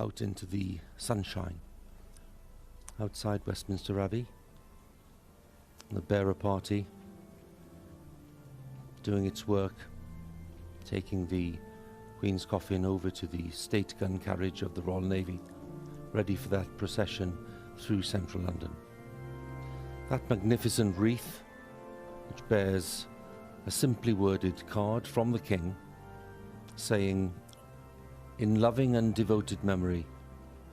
out into the sunshine outside Westminster Abbey. The bearer party doing its work, taking the Queen's coffin over to the state gun carriage of the Royal Navy, ready for that procession through central London. That magnificent wreath, which bears a simply worded card from the King saying, "In loving and devoted memory,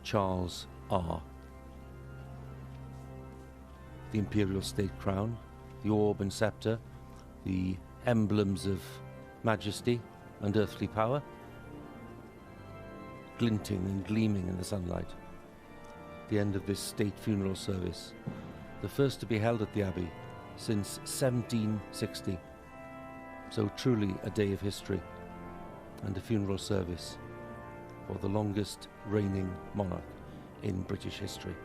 Charles R." The imperial state crown, the orb and sceptre, the emblems of majesty and earthly power, glinting and gleaming in the sunlight. The end of this state funeral service, the first to be held at the Abbey since 1760. So truly a day of history and a funeral service for the longest reigning monarch in British history.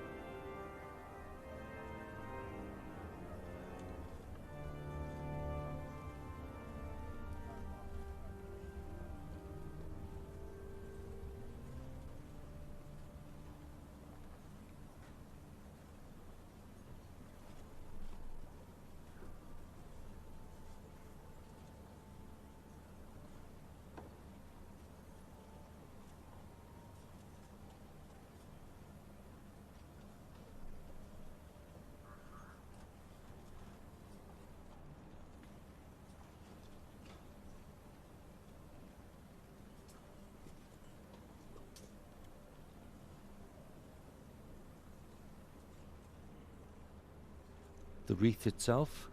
The wreath itself,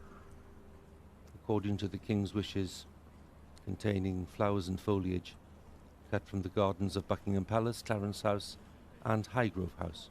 according to the King's wishes, containing flowers and foliage cut from the gardens of Buckingham Palace, Clarence House and Highgrove House.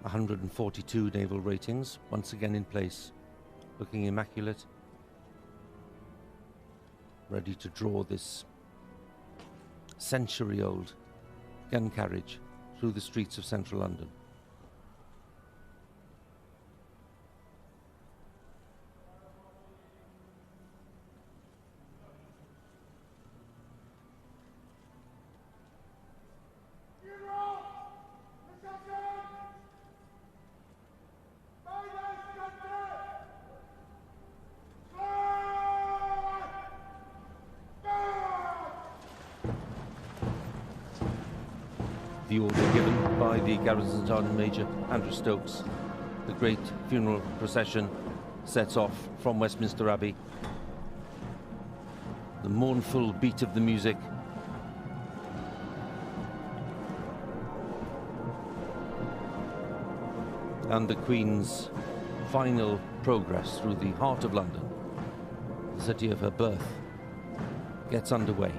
"142 naval ratings, once again in place, looking immaculate, ready to draw this century-old gun carriage through the streets of central London. The order given by the Garrison Sergeant Major Andrew Stokes. The great funeral procession sets off from Westminster Abbey. The mournful beat of the music and the Queen's final progress through the heart of London, the city of her birth, gets underway.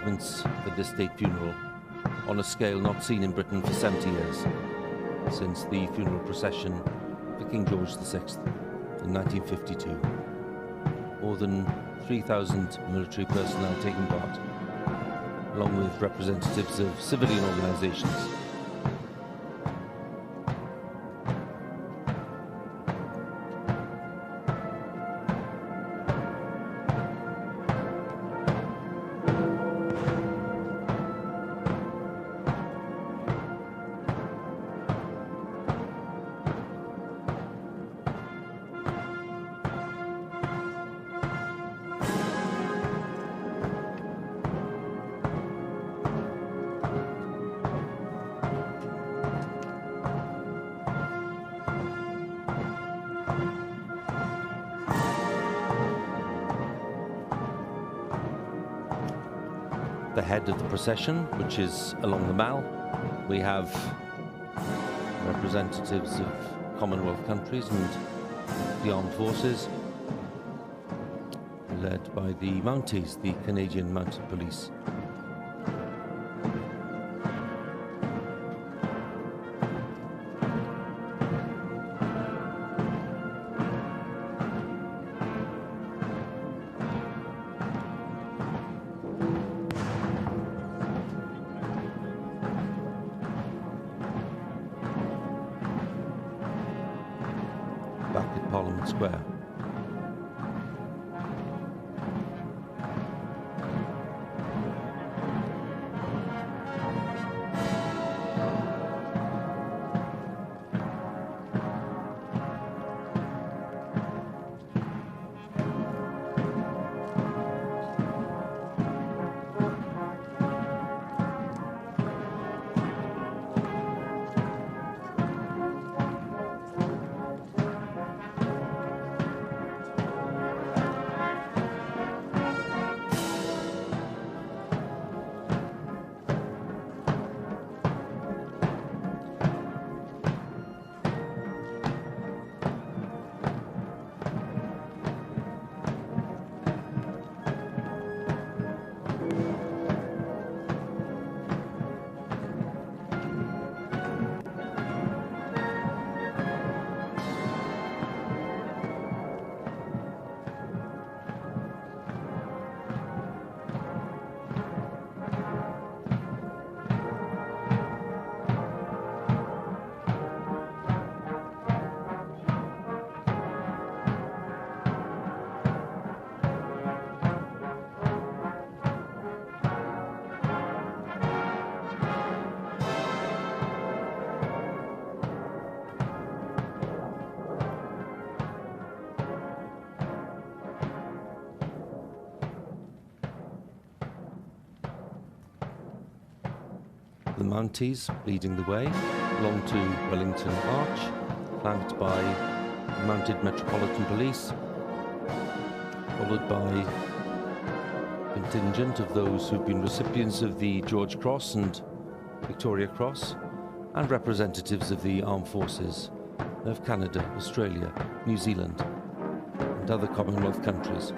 arrangements for this state funeral on a scale not seen in Britain for 70 years, since the funeral procession for King George VI in 1952. More than 3,000 military personnel taking part, along with representatives of civilian organisations. The head of the procession, which is along the Mall, we have representatives of Commonwealth countries and the armed forces, led by the Mounties, the Canadian Mounted Police. Back at Parliament Square. The Mounties leading the way along to Wellington Arch, flanked by Mounted Metropolitan Police, followed by a contingent of those who've been recipients of the George Cross and Victoria Cross, and representatives of the armed forces of Canada, Australia, New Zealand, and other Commonwealth countries.